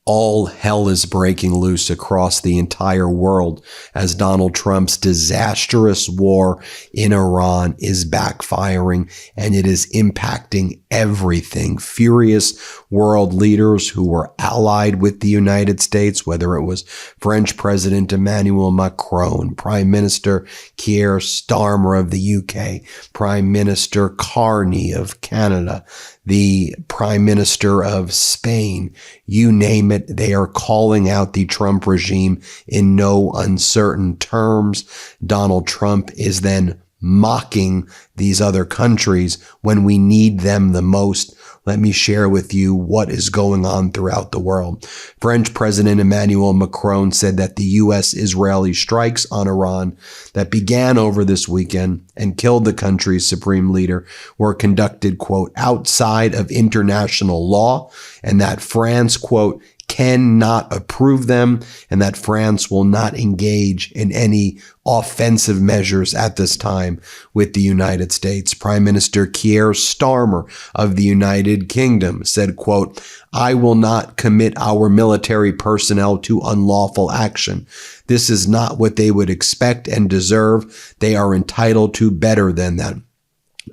All hell is breaking loose across the entire world as Donald Trump's disastrous war in Iran is backfiring, and it is impacting everything. Furious world leaders who were allied with the United States, whether it was French President Emmanuel Macron, Prime Minister Keir Starmer of the UK, Prime Minister Carney of Canada, the Prime Minister of Spain, you name it, they are calling out the Trump regime in no uncertain terms. Donald Trump is then mocking these other countries when we need them the most. Let me share with you what is going on throughout the world. French President Emmanuel Macron said that the U.S.-Israeli strikes on Iran that began over this weekend and killed the country's supreme leader were conducted, quote, outside of international law, and that France, quote, cannot approve them, and that France will not engage in any offensive measures at this time with the United States. Prime Minister Keir Starmer of the United Kingdom said, quote, I will not commit our military personnel to unlawful action. This is not what they would expect and deserve. They are entitled to better than that.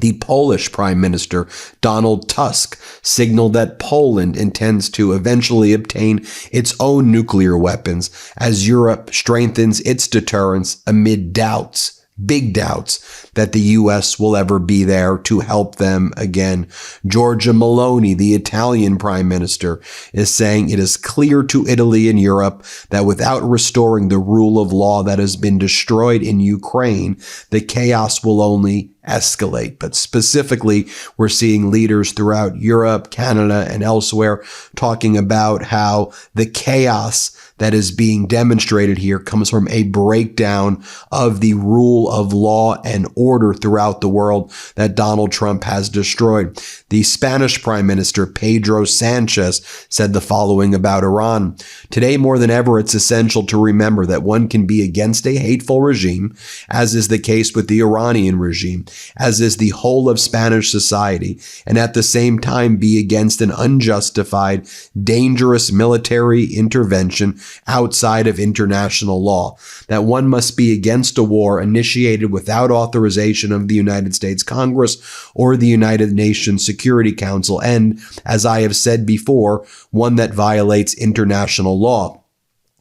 The Polish Prime Minister, Donald Tusk, signaled that Poland intends to eventually obtain its own nuclear weapons as Europe strengthens its deterrence amid doubts, big doubts, that the U.S. will ever be there to help them again. Giorgia Meloni, the Italian Prime Minister, is saying it is clear to Italy and Europe that without restoring the rule of law that has been destroyed in Ukraine, the chaos will only escalate. But specifically, we're seeing leaders throughout Europe, Canada, and elsewhere talking about how the chaos that is being demonstrated here comes from a breakdown of the rule of law and order throughout the world that Donald Trump has destroyed. The Spanish Prime Minister, Pedro Sanchez, said the following about Iran. Today, more than ever, it's essential to remember that one can be against a hateful regime, as is the case with the Iranian regime, as is the whole of Spanish society, and at the same time be against an unjustified, dangerous military intervention outside of international law, that one must be against a war initiated without authorization of the United States Congress or the United Nations Security Council, and, as I have said before, one that violates international law.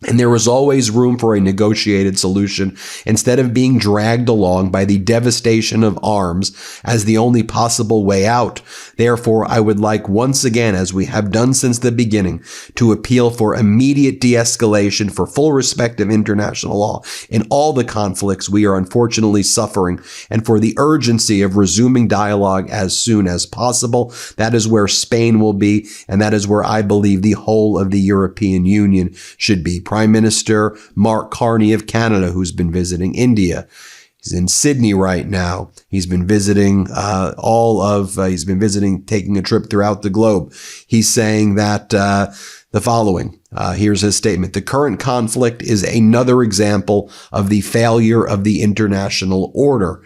And there was always room for a negotiated solution instead of being dragged along by the devastation of arms as the only possible way out. Therefore, I would like once again, as we have done since the beginning, to appeal for immediate de-escalation, for full respect of international law in all the conflicts we are unfortunately suffering, and for the urgency of resuming dialogue as soon as possible. That is where Spain will be, and that is where I believe the whole of the European Union should be. Prime Minister Mark Carney of Canada, who's been visiting India. He's in Sydney right now. He's been visiting taking a trip throughout the globe. He's saying that the following. Here's his statement. The current conflict is another example of the failure of the international order.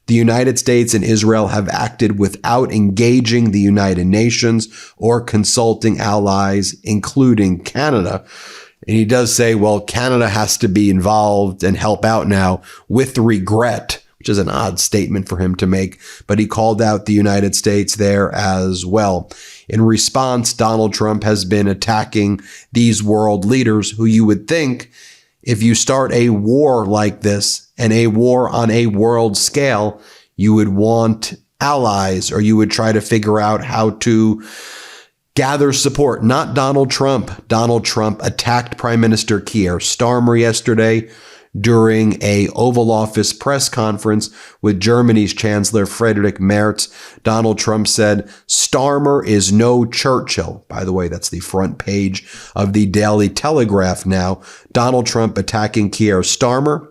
The United States and Israel have acted without engaging the United Nations or consulting allies, including Canada. And he does say, well, Canada has to be involved and help out now with regret, which is an odd statement for him to make, but he called out the United States there as well. In response, Donald Trump has been attacking these world leaders who you would think, if you start a war like this and a war on a world scale, you would want allies, or you would try to figure out how to gather support, not Donald Trump. Donald Trump attacked Prime Minister Keir Starmer yesterday during a Oval Office press conference with Germany's Chancellor Friedrich Merz. Donald Trump said, Starmer is no Churchill. By the way, that's the front page of the Daily Telegraph now. Donald Trump attacking Keir Starmer.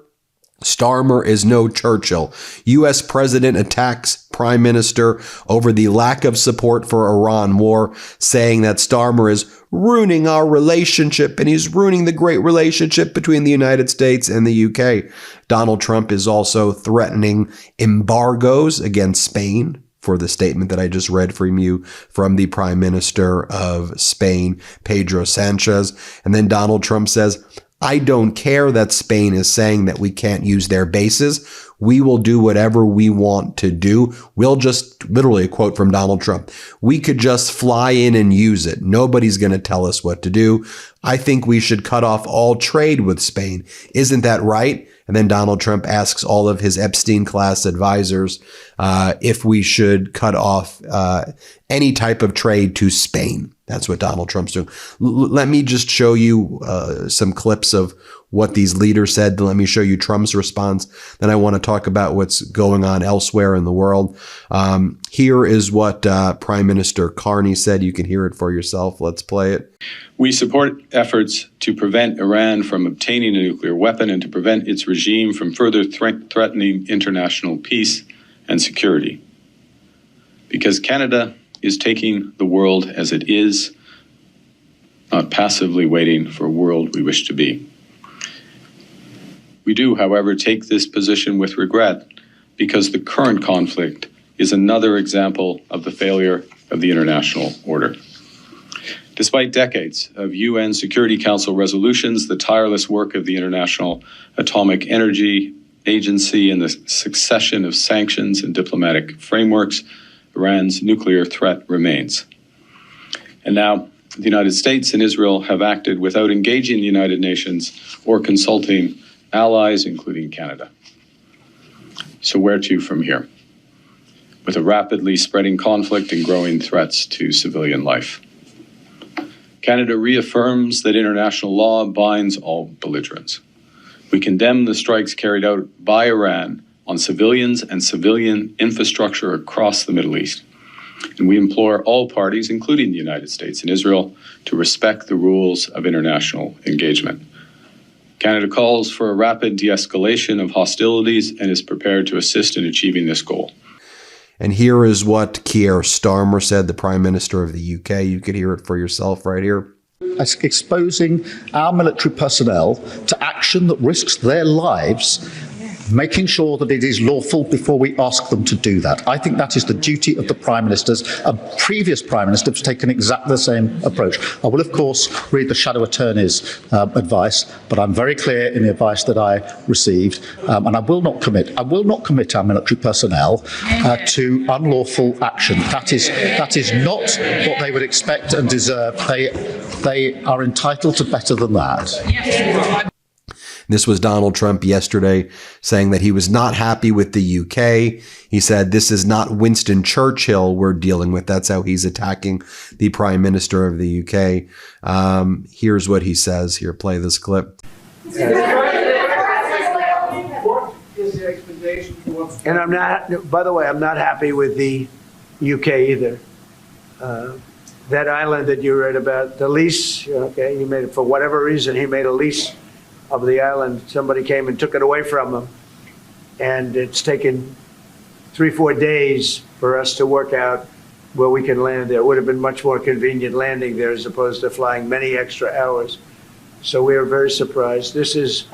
Starmer is no Churchill. U.S. President attacks Prime Minister over the lack of support for Iran war, saying that Starmer is ruining our relationship and he's ruining the great relationship between the United States and the UK. Donald Trump is also threatening embargoes against Spain, for the statement that I just read from you from the Prime Minister of Spain, Pedro Sanchez. And then Donald Trump says, I don't care that Spain is saying that we can't use their bases. We will do whatever we want to do. We'll just, literally a quote from Donald Trump, we could just fly in and use it. Nobody's going to tell us what to do. I think we should cut off all trade with Spain. Isn't that right? And then Donald Trump asks all of his Epstein-class advisors if we should cut off any type of trade to Spain. That's what Donald Trump's doing. Let me just show you some clips of what these leaders said. Let me show you Trump's response. Then I want to talk about what's going on elsewhere in the world. Here is what Prime Minister Carney said. You can hear it for yourself. Let's play it. We support efforts to prevent Iran from obtaining a nuclear weapon and to prevent its regime from further threatening international peace and security. Because Canada is taking the world as it is, not passively waiting for a world we wish to be. We do, however, take this position with regret because the current conflict is another example of the failure of the international order. Despite decades of UN Security Council resolutions, the tireless work of the International Atomic Energy Agency, and the succession of sanctions and diplomatic frameworks, Iran's nuclear threat remains. And now, the United States and Israel have acted without engaging the United Nations or consulting allies, including Canada. So where to from here? With a rapidly spreading conflict and growing threats to civilian life. Canada reaffirms that international law binds all belligerents. We condemn the strikes carried out by Iran on civilians and civilian infrastructure across the Middle East. And we implore all parties, including the United States and Israel, to respect the rules of international engagement. Canada calls for a rapid de-escalation of hostilities and is prepared to assist in achieving this goal. And here is what Keir Starmer said, the Prime Minister of the UK. You could hear it for yourself right here. Exposing our military personnel to action that risks their lives, making sure that it is lawful before we ask them to do that. I think that is the duty of the Prime Ministers. A previous Prime Minister has taken exactly the same approach. I will, of course, read the Shadow Attorney's advice, but I'm very clear in the advice that I received, and I will not commit our military personnel to unlawful action. That is not what they would expect and deserve. They are entitled to better than that. This was Donald Trump yesterday saying that he was not happy with the UK. He said, this is not Winston Churchill we're dealing with. That's how he's attacking the Prime Minister of the UK. Here's what he says. Here, play this clip. And I'm not, by the way, I'm not happy with the UK either. That island that you read about, the lease, okay, he made it, for whatever reason, he made a lease of the island. Somebody came and took it away from him. And it's taken 3-4 days for us to work out where we can land there. It would have been much more convenient landing there as opposed to flying many extra hours. So we are very surprised. This is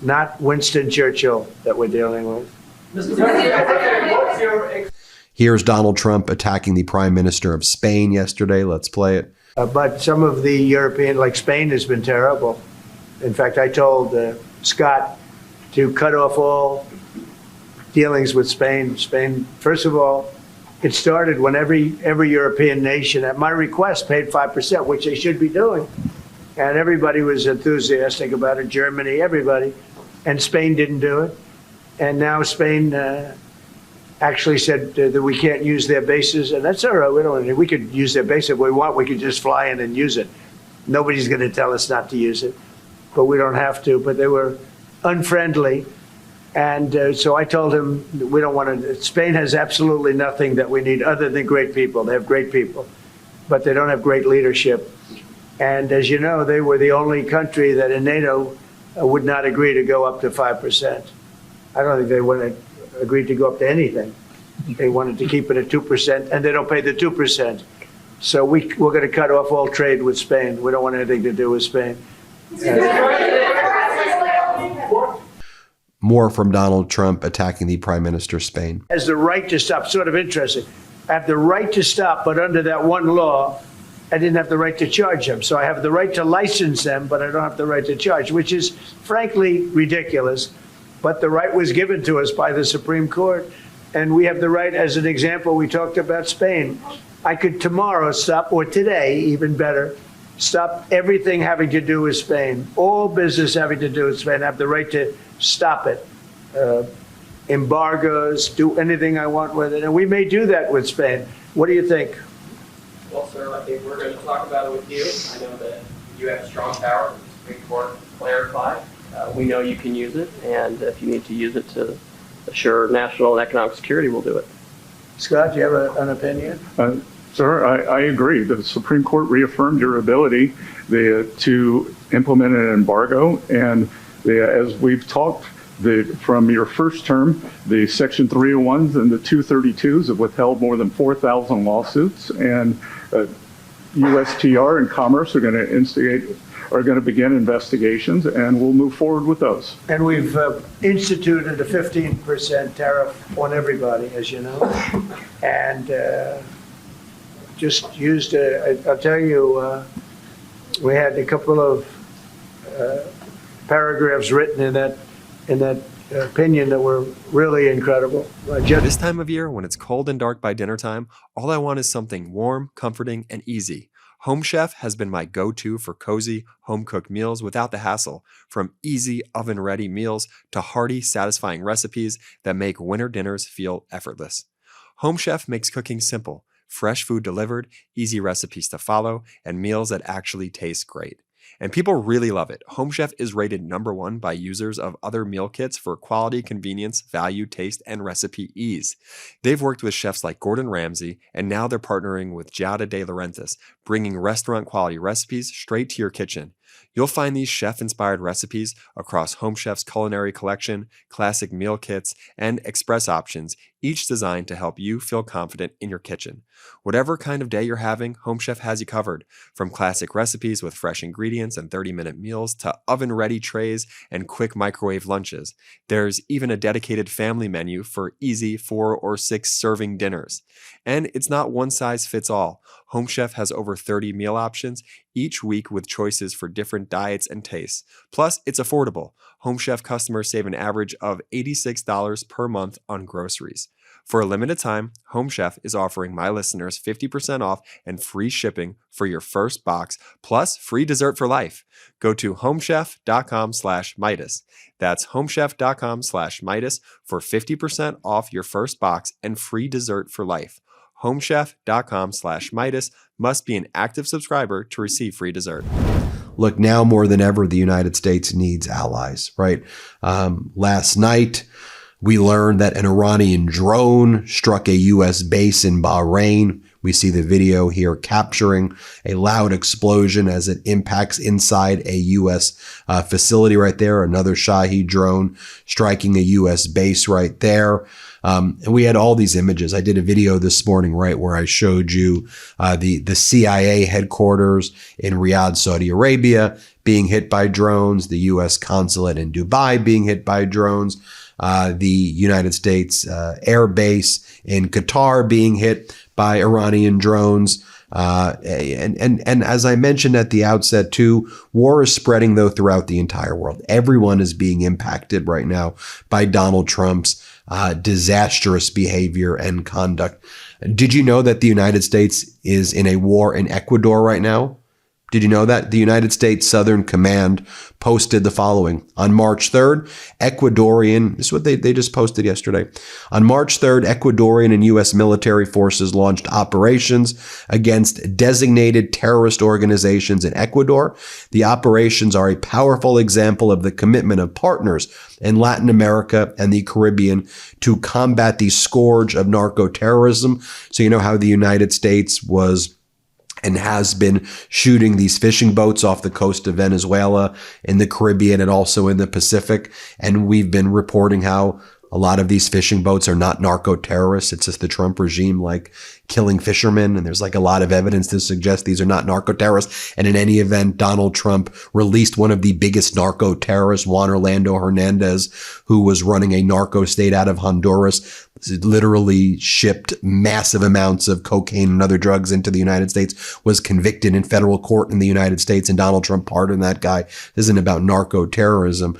not Winston Churchill that we're dealing with. Mr. President, here's Donald Trump attacking the Prime Minister of Spain yesterday. Let's play it. But some of the European, like Spain, has been terrible. In fact, I told Scott to cut off all dealings with Spain. Spain, first of all, it started when every European nation, at my request, paid 5%, which they should be doing. And everybody was enthusiastic about it, Germany, everybody. And Spain didn't do it. And now Spain actually said that we can't use their bases. And that's all right. We could use their base if we want. We could just fly in and use it. Nobody's going to tell us not to use it. But we don't have to. But they were unfriendly. And so I told him we don't want to. Spain has absolutely nothing that we need other than great people. They have great people, but they don't have great leadership. And as you know, they were the only country that in NATO would not agree to go up to 5%. I don't think they would have agreed to go up to anything. They wanted to keep it at 2%, and they don't pay the 2%. So we're going to cut off all trade with Spain. We don't want anything to do with Spain. More from Donald Trump attacking the Prime Minister of Spain. Has the right to stop. Sort of interesting. I have the right to stop, but under that one law, I didn't have the right to charge them. So I have the right to license them, but I don't have the right to charge, which is frankly ridiculous. But the right was given to us by the Supreme Court. And we have the right, as an example, we talked about Spain. I could tomorrow stop, or today, even better, stop everything having to do with Spain. All business having to do with Spain. I have the right to stop it. Embargoes, do anything I want with it. And we may do that with Spain. What do you think? Well, sir, I think we're going to talk about it with you. I know that you have strong power. The Supreme Court clarified. We know you can use it, and if you need to use it to assure national and economic security, we'll do it. Scott, do you have an opinion? Sir, I agree. The Supreme Court reaffirmed your ability to implement an embargo, and as we've talked, from your first term, the Section 301s and the 232s have withheld more than 4,000 lawsuits, and USTR and Commerce are going to begin investigations, and we'll move forward with those. And we've instituted a 15% tariff on everybody, as you know, and just used. I'll tell you, we had a couple of paragraphs written in that opinion that were really incredible. This time of year, when it's cold and dark by dinner time, all I want is something warm, comforting, and easy. Home Chef has been my go-to for cozy, home-cooked meals without the hassle, from easy, oven-ready meals to hearty, satisfying recipes that make winter dinners feel effortless. Home Chef makes cooking simple, fresh food delivered, easy recipes to follow, and meals that actually taste great. And people really love it. Home Chef is rated #1 by users of other meal kits for quality, convenience, value, taste, and recipe ease. They've worked with chefs like Gordon Ramsay, and now they're partnering with Giada De Laurentiis, bringing restaurant-quality recipes straight to your kitchen. You'll find these chef-inspired recipes across Home Chef's culinary collection, classic meal kits, and express options, each designed to help you feel confident in your kitchen. Whatever kind of day you're having, Home Chef has you covered. From classic recipes with fresh ingredients and 30-minute meals to oven-ready trays and quick microwave lunches. There's even a dedicated family menu for easy 4 or 6 serving dinners. And it's not one size fits all. Home Chef has over 30 meal options each week with choices for different diets and tastes. Plus, it's affordable. Home Chef customers save an average of $86 per month on groceries. For a limited time, Home Chef is offering my listeners 50% off and free shipping for your first box, plus free dessert for life. Go to homechef.com/Meidas. That's homechef.com/Meidas for 50% off your first box and free dessert for life. homechef.com/Meidas. Must be an active subscriber to receive free dessert. Look, now more than ever, the United States needs allies, right? Last night, we learned that an Iranian drone struck a U.S. base in Bahrain. We see the video here capturing a loud explosion as it impacts inside a U.S. Facility right there. Another Shahed drone striking a U.S. base right there. And we had all these images. I did a video this morning, right, where I showed you the CIA headquarters in Riyadh, Saudi Arabia, being hit by drones, the U.S. consulate in Dubai being hit by drones, the United States Air Base in Qatar being hit by Iranian drones. And as I mentioned at the outset too, war is spreading though throughout the entire world. Everyone is being impacted right now by Donald Trump's disastrous behavior and conduct. Did you know that the United States is in a war in Ecuador right now? Did you know that? The United States Southern Command posted the following. On March 3rd, Ecuadorian, this is what they just posted yesterday. On March 3rd, Ecuadorian and U.S. military forces launched operations against designated terrorist organizations in Ecuador. The operations are a powerful example of the commitment of partners in Latin America and the Caribbean to combat the scourge of narco-terrorism. So you know how the United States was and has been shooting these fishing boats off the coast of Venezuela, in the Caribbean, and also in the Pacific. And we've been reporting how a lot of these fishing boats are not narco-terrorists. It's just the Trump regime like killing fishermen. And there's like a lot of evidence to suggest these are not narco-terrorists. And in any event, Donald Trump released one of the biggest narco-terrorists, Juan Orlando Hernandez, who was running a narco state out of Honduras. literally shipped massive amounts of cocaine and other drugs into the United States, was convicted in federal court in the United States, and Donald Trump pardoned that guy. This isn't about narco-terrorism.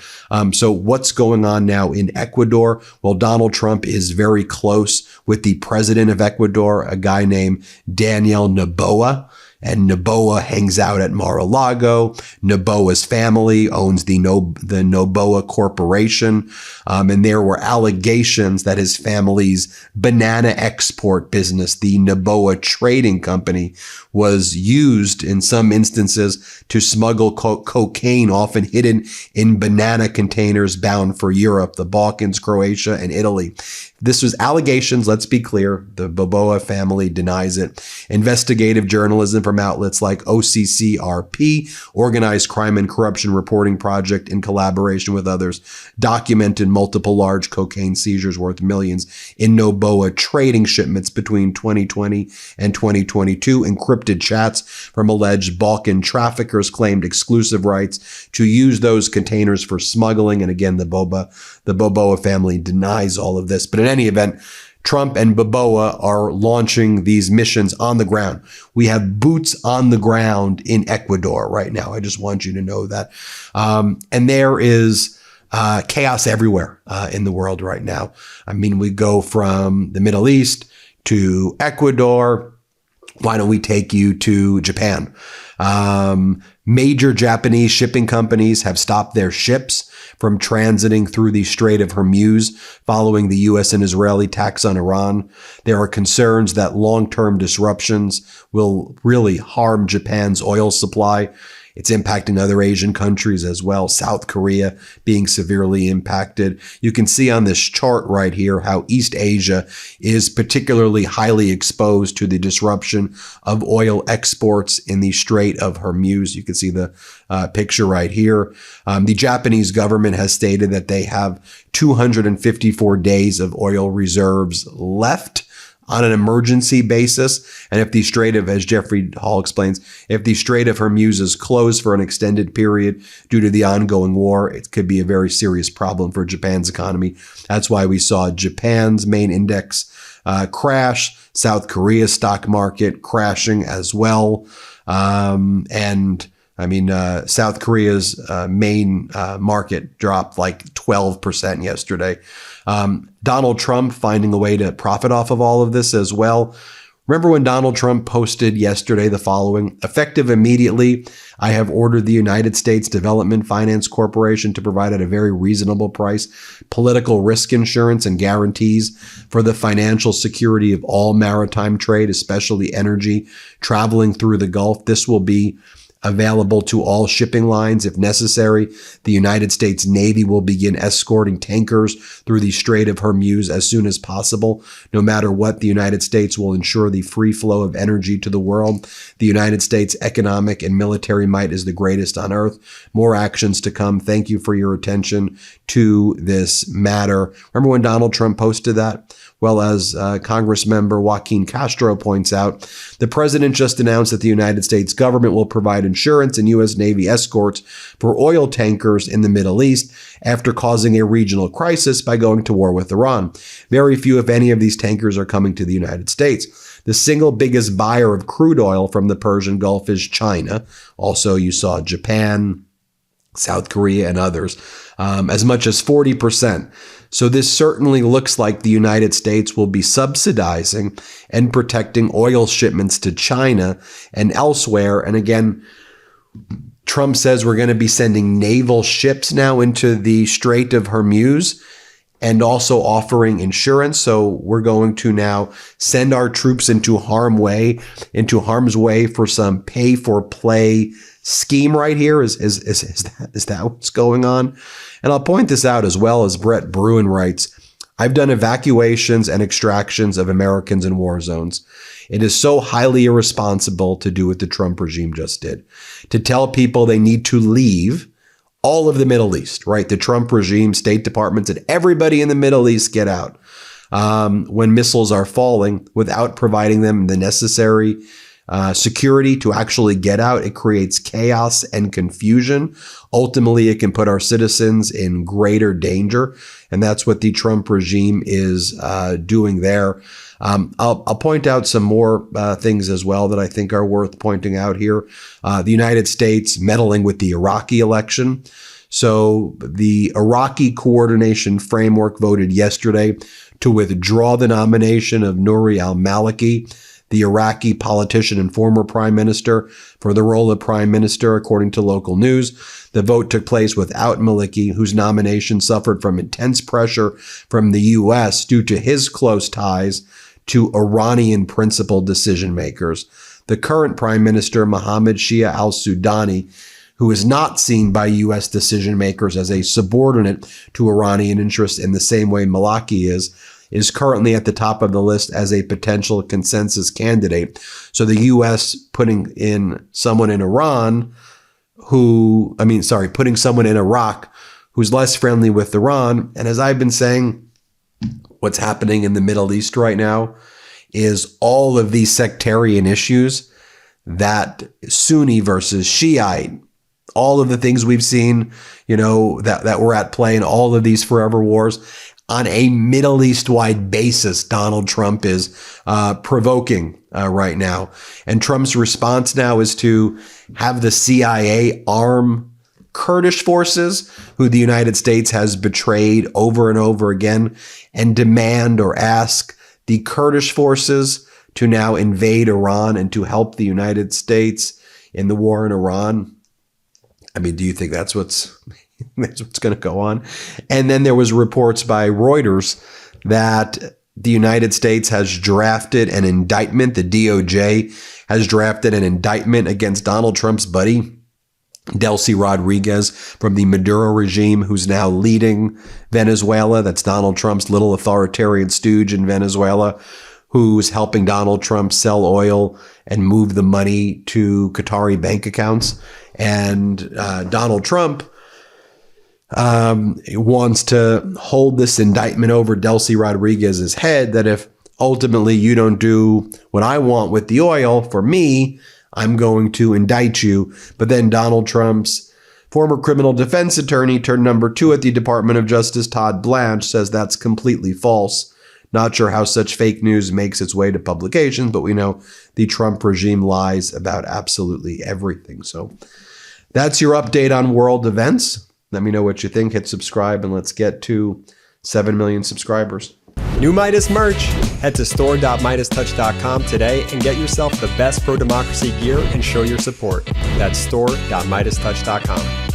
So what's going on now in Ecuador? Well, Donald Trump is very close with the president of Ecuador, a guy named Daniel Noboa. And Noboa hangs out at Mar-a-Lago. Noboa's family owns the Noboa Corporation. And there were allegations that his family's banana export business, the Noboa Trading Company, was used in some instances to smuggle cocaine, often hidden in banana containers bound for Europe, the Balkans, Croatia, and Italy. This was allegations, let's be clear. The Noboa family denies it. Investigative journalism from outlets like OCCRP, Organized Crime and Corruption Reporting Project, in collaboration with others, documented multiple large cocaine seizures worth millions in Noboa trading shipments between 2020 and 2022. Encrypted chats from alleged Balkan traffickers claimed exclusive rights to use those containers for smuggling. And again, the Noboa family denies all of this. But in any event, Trump and Noboa are launching these missions on the ground. We have boots on the ground in Ecuador right now. I just want you to know that. And there is chaos everywhere in the world right now. I mean, we go from the Middle East to Ecuador. Why don't we take you to Japan? Major Japanese shipping companies have stopped their ships from transiting through the Strait of Hormuz following the U.S. and Israeli attacks on Iran. There are concerns that long-term disruptions will really harm Japan's oil supply. It's impacting other Asian countries as well, South Korea being severely impacted. You can see on this chart right here how East Asia is particularly highly exposed to the disruption of oil exports in the Strait of Hormuz. You can see the picture right here. The Japanese government has stated that they have 254 days of oil reserves left on an emergency basis. And if the Strait of, as Jeffrey Hall explains, if the Strait of Hormuz is closed for an extended period due to the ongoing war, it could be a very serious problem for Japan's economy. That's why we saw Japan's main index crash, South Korea's stock market crashing as well. South Korea's main market dropped like 12% yesterday. Donald Trump finding a way to profit off of all of this as well. Remember when Donald Trump posted yesterday the following: effective immediately, I have ordered the United States Development Finance Corporation to provide at a very reasonable price political risk insurance and guarantees for the financial security of all maritime trade, especially energy, traveling through the Gulf. This will be available to all shipping lines if necessary. The United States Navy will begin escorting tankers through the Strait of Hormuz as soon as possible. No matter what, the United States will ensure the free flow of energy to the world. The United States' economic and military might is the greatest on earth. More actions to come. Thank you for your attention to this matter. Remember when Donald Trump posted that? Well, as Congressmember Joaquin Castro points out, the president just announced that the United States government will provide insurance and U.S. Navy escorts for oil tankers in the Middle East after causing a regional crisis by going to war with Iran. Very few, if any, of these tankers are coming to the United States. The single biggest buyer of crude oil from the Persian Gulf is China. Also, you saw Japan, South Korea, and others, as much as 40%. So this certainly looks like the United States will be subsidizing and protecting oil shipments to China and elsewhere. And again, Trump says we're going to be sending naval ships now into the Strait of Hormuz and also offering insurance. So we're going to now send our troops into harm's way for some pay for play scheme right here. Is that what's going on? And I'll point this out as well, as Brett Bruin writes, I've done evacuations and extractions of Americans in war zones. It is so highly irresponsible to do what the Trump regime just did, to tell people they need to leave all of the Middle East, right? The Trump regime, State Department said everybody in the Middle East get out when missiles are falling without providing them the necessary security to actually get out. It creates chaos and confusion. Ultimately, it can put our citizens in greater danger. And that's what the Trump regime is doing there. I'll point out some more things as well that I think are worth pointing out here. The United States meddling with the Iraqi election. So the Iraqi Coordination Framework voted yesterday to withdraw the nomination of Nouri al-Maliki, the Iraqi politician and former prime minister, for the role of prime minister, according to local news. The vote took place without Maliki, whose nomination suffered from intense pressure from the U.S. due to his close ties to Iranian principal decision makers. The current prime minister, Mohammed Shia al-Sudani, who is not seen by U.S. decision makers as a subordinate to Iranian interests in the same way Maliki is currently at the top of the list as a potential consensus candidate. So the U.S. putting someone in Iraq who's less friendly with Iran. And as I've been saying, what's happening in the Middle East right now is all of these sectarian issues, that Sunni versus Shiite, all of the things we've seen, that were at play in all of these forever wars on a Middle East-wide basis, Donald Trump is provoking right now. And Trump's response now is to have the CIA arm Kurdish forces, who the United States has betrayed over and over again, and demand or ask the Kurdish forces to now invade Iran and to help the United States in the war in Iran. I mean, do you think that's what's going to go on? And then there was reports by Reuters that the United States has drafted an indictment. The DOJ has drafted an indictment against Donald Trump's buddy, Delcy Rodriguez, from the Maduro regime, who's now leading Venezuela. That's Donald Trump's little authoritarian stooge in Venezuela, who's helping Donald Trump sell oil and move the money to Qatari bank accounts. And Donald Trump wants to hold this indictment over Delcy Rodriguez's head, that if ultimately you don't do what I want with the oil for me, I'm going to indict you. But then Donald Trump's former criminal defense attorney turned number 2 at the Department of Justice, Todd Blanche, says that's completely false. Not sure how such fake news makes its way to publications, but we know the Trump regime lies about absolutely everything. So that's your update on world events. Let me know what you think. Hit subscribe and let's get to 7 million subscribers. New Midas merch. Head to store.MeidasTouch.com today and get yourself the best pro-democracy gear and show your support. That's store.MeidasTouch.com.